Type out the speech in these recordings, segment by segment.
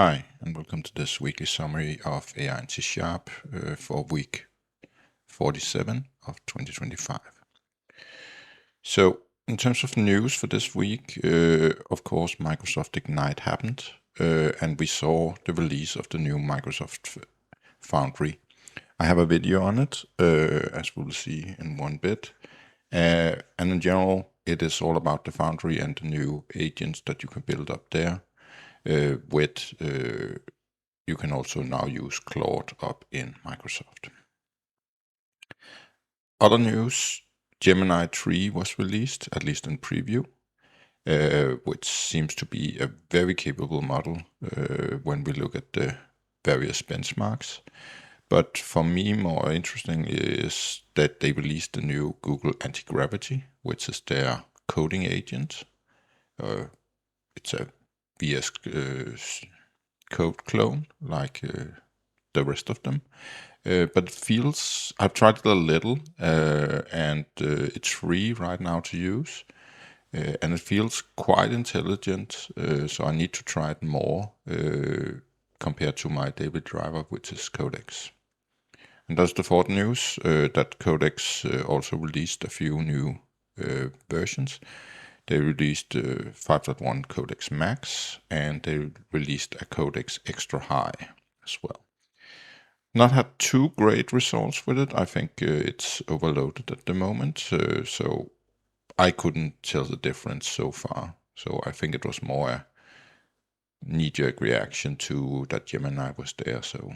Hi, and welcome to this weekly summary of AI in C# for week 47 of 2025. So, in terms of news for this week, of course, Microsoft Ignite happened, and we saw the release of the new Microsoft Foundry. I have a video on it, as we'll see in one bit. And in general, it is all about the Foundry and the new agents that you can build up there. You can also now use Claude up in Microsoft. Other news, Gemini 3 was released, at least in preview, which seems to be a very capable model when we look at the various benchmarks. But for me, more interesting is that they released the new Google Antigravity, which is their coding agent. It's a VS Code clone, like the rest of them. But it feels, I've tried it a little, and it's free right now to use. And it feels quite intelligent, so I need to try it more compared to my daily driver, which is Codex. And that's the fourth news, that Codex also released a few new versions. They released 5.1 Codex Max, and they released a Codex Extra High as well. Not had too great results with it. I think it's overloaded at the moment, so I couldn't tell the difference so far. So I think it was more a knee-jerk reaction to that Gemini was there. So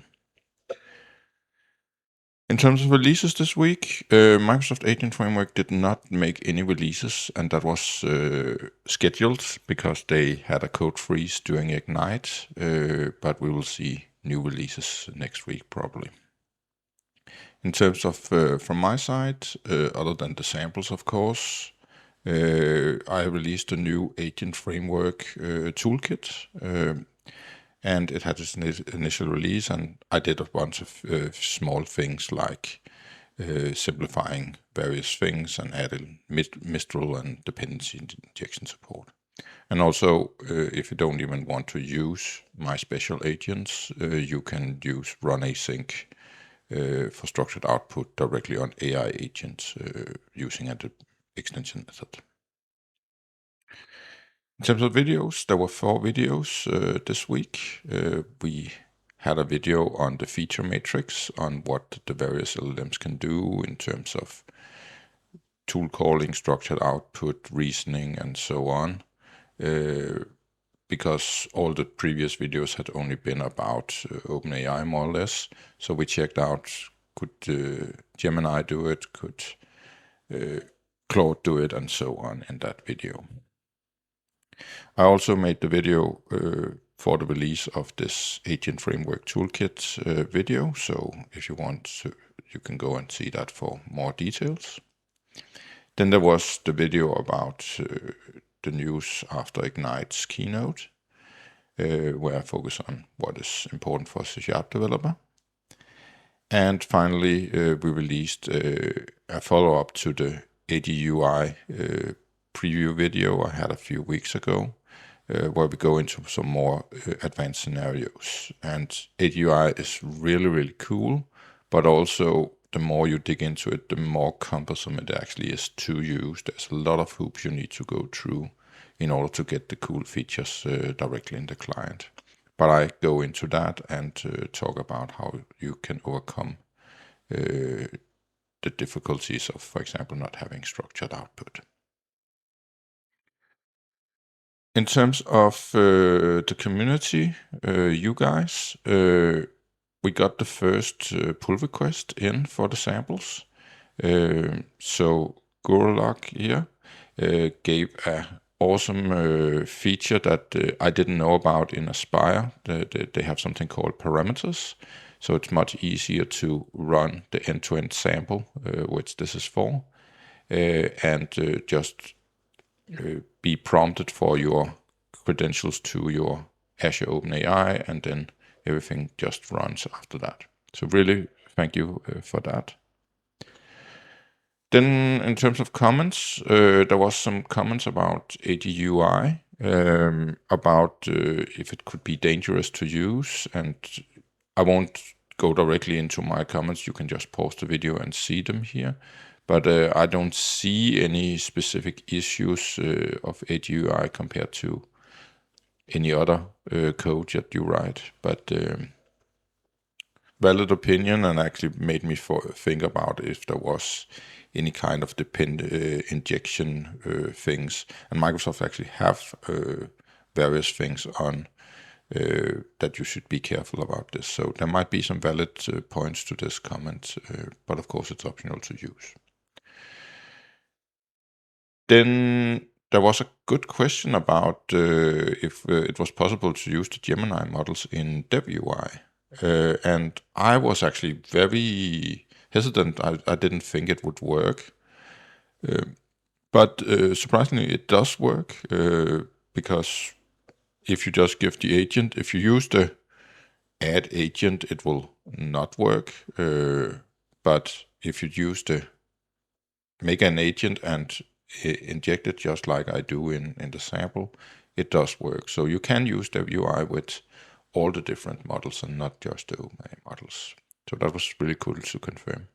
in terms of releases this week, Microsoft Agent Framework did not make any releases, and that was scheduled because they had a code freeze during Ignite, but we will see new releases next week probably. In terms of, from my side, other than the samples of course, I released a new Agent Framework toolkit, and it had its initial release, and I did a bunch of small things like simplifying various things and adding Mistral and dependency injection support. And also, if you don't even want to use my special agents, you can use run async for structured output directly on AI agents using an extension method. In terms of videos, there were 4 videos this week. We had a video on the feature matrix, on what the various LLMs can do in terms of tool calling, structured output, reasoning, and so on. Because all the previous videos had only been about OpenAI more or less. So we checked out, could Gemini do it, could Claude do it, and so on in that video. I also made the video for the release of this Agent Framework Toolkit video, so if you want to, you can go and see that for more details. Then there was the video about the news after Ignite's keynote, where I focus on what is important for a C# developer. And finally, we released a follow-up to the ADUI preview video I had a few weeks ago, where we go into some more advanced scenarios. And ADUI is really, really cool, but also the more you dig into it, the more cumbersome it actually is to use. There's a lot of hoops you need to go through in order to get the cool features directly in the client. But I go into that and talk about how you can overcome the difficulties of, for example, not having structured output. In terms of the community, you guys, we got the first pull request in for the samples. So Gurulok here gave a awesome feature that I didn't know about in Aspire. They have something called parameters, so it's much easier to run the end-to-end sample, which this is for, and just be prompted for your credentials to your Azure OpenAI, and then everything just runs after that. So really, thank you for that. Then in terms of comments, there was some comments about ADUI. about if it could be dangerous to use, and I won't go directly into my comments. You can just pause the video and see them here. But I don't see any specific issues of AGUI compared to any other code that you write. But valid opinion, and actually made me think about if there was any kind of injection things. And Microsoft actually have various things on that you should be careful about this. So there might be some valid points to this comment, but of course it's optional to use. Then there was a good question about if it was possible to use the Gemini models in DevUI. And I was actually very hesitant. I didn't think it would work. But surprisingly, it does work because if you just give the agent, if you use the add agent, it will not work. But if you use the make an agent and inject it just like I do in the sample, it does work. So you can use DevUI with all the different models and not just the OpenAI models. So that was really cool to confirm.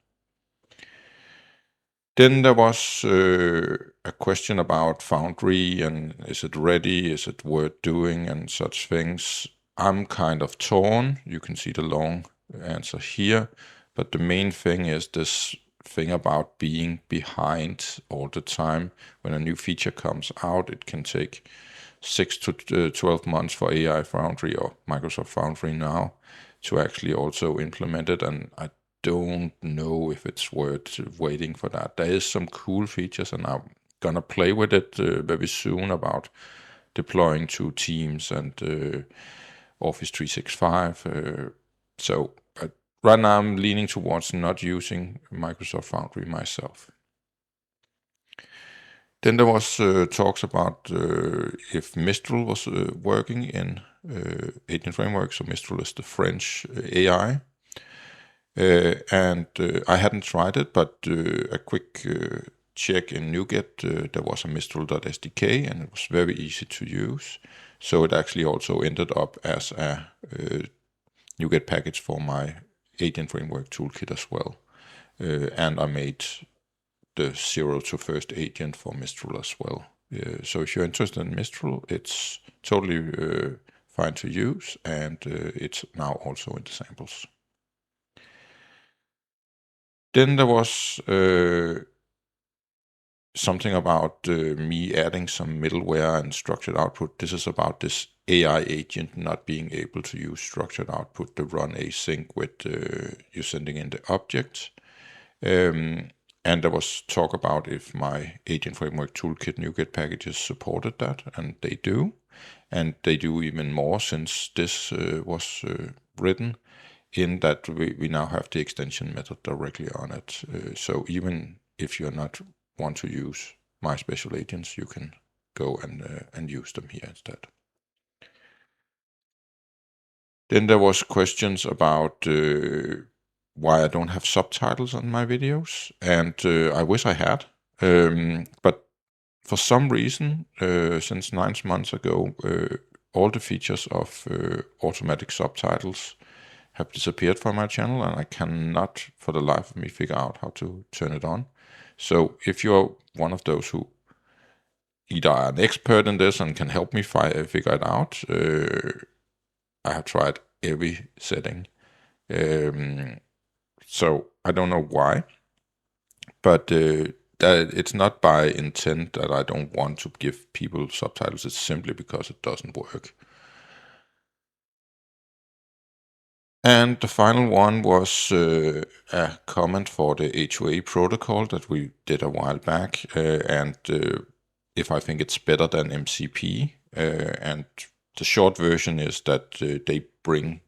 Then there was a question about Foundry and is it ready, is it worth doing, and such things. I'm kind of torn. You can see the long answer here. But the main thing is this thing about being behind all the time. When a new feature comes out, it can take 6 to 12 months for AI Foundry or Microsoft Foundry now to actually also implement it. And I don't know if it's worth waiting for that. There is some cool features, and I'm gonna play with it very soon about deploying to Teams and Office 365. So right now I'm leaning towards not using Microsoft Foundry myself. Then there was talks about if Mistral was working in Agent Framework. So Mistral is the French AI. And I hadn't tried it, but a quick check in NuGet, there was a Mistral.sdk, and it was very easy to use. So it actually also ended up as a NuGet package for my Agent Framework toolkit as well. And I made the 0 to first agent for Mistral as well. So if you're interested in Mistral, it's totally fine to use, and it's now also in the samples. Then there was something about me adding some middleware and structured output. This is about this AI agent not being able to use structured output to run async with you sending in the object. And there was talk about if my Agent Framework Toolkit NuGet packages supported that, and they do. And they do even more since this was written, in that we now have the extension method directly on it. So even if you're not want to use my special agents, you can go and use them here instead. Then there was questions about why I don't have subtitles on my videos, and I wish I had, but for some reason, since 9 months ago, all the features of automatic subtitles have disappeared from my channel, and I cannot for the life of me figure out how to turn it on. So if you're one of those who either are an expert in this and can help me figure it out, I have tried every setting. So I don't know why, but that it's not by intent that I don't want to give people subtitles. It's simply because it doesn't work. And the final one was a comment for the HOA protocol that we did a while back, and if I think it's better than MCP. And the short version is that they bring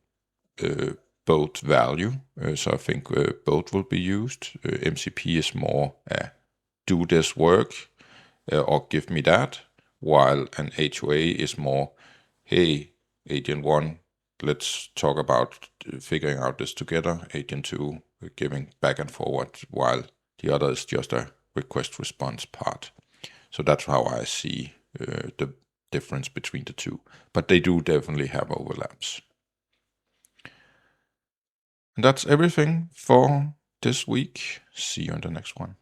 both value, so I think both will be used. MCP is more do this work or give me that, while an HOA is more, hey, Agent 1, let's talk about figuring out this together. Agent 2 giving back and forward, while the other is just a request response part. So that's how I see the difference between the two, but they do definitely have overlaps. And that's everything for this week. See you in the next one.